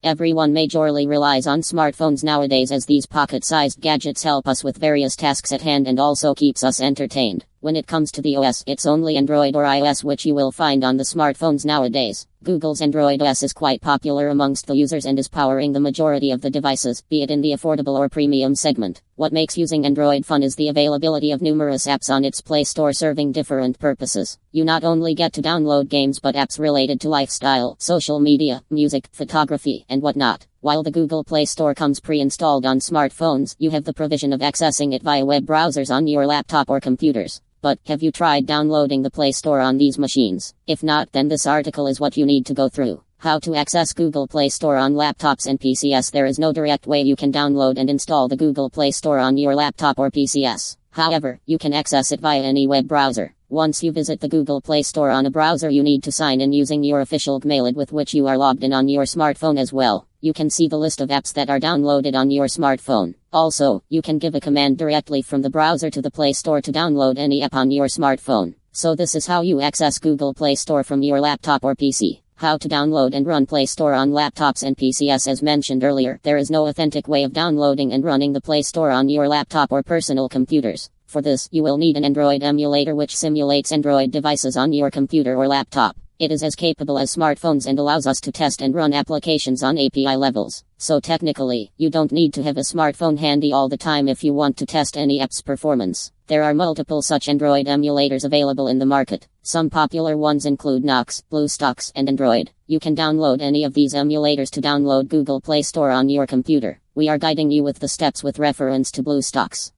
Everyone majorly relies on smartphones nowadays, as these pocket-sized gadgets help us with various tasks at hand and also keeps us entertained. When it comes to the OS, it's only Android or iOS which you will find on the smartphones nowadays. Google's Android OS is quite popular amongst the users and is powering the majority of the devices, be it in the affordable or premium segment. What makes using Android fun is the availability of numerous apps on its Play Store serving different purposes. You not only get to download games but apps related to lifestyle, social media, music, photography, and whatnot. While the Google Play Store comes pre-installed on smartphones, you have the provision of accessing it via web browsers on your laptop or computers. But, have you tried downloading the Play Store on these machines? If not, then this article is what you need to go through. How to access Google Play Store on laptops and PCs. There is no direct way you can download and install the Google Play Store on your laptop or PCs. However, you can access it via any web browser. Once you visit the Google Play Store on a browser, you need to sign in using your official Gmail with which you are logged in on your smartphone as well. You can see the list of apps that are downloaded on your smartphone. Also, you can give a command directly from the browser to the Play Store to download any app on your smartphone. So this is how you access Google Play Store from your laptop or PC. How to download and run Play Store on laptops and PCs. As mentioned earlier, there is no authentic way of downloading and running the Play Store on your laptop or personal computers. For this, you will need an Android emulator which simulates Android devices on your computer or laptop. It is as capable as smartphones and allows us to test and run applications on API levels. So technically, you don't need to have a smartphone handy all the time if you want to test any app's performance. There are multiple such Android emulators available in the market. Some popular ones include Knox, BlueStacks, and Android. You can download any of these emulators to download Google Play Store on your computer. We are guiding you with the steps with reference to BlueStacks.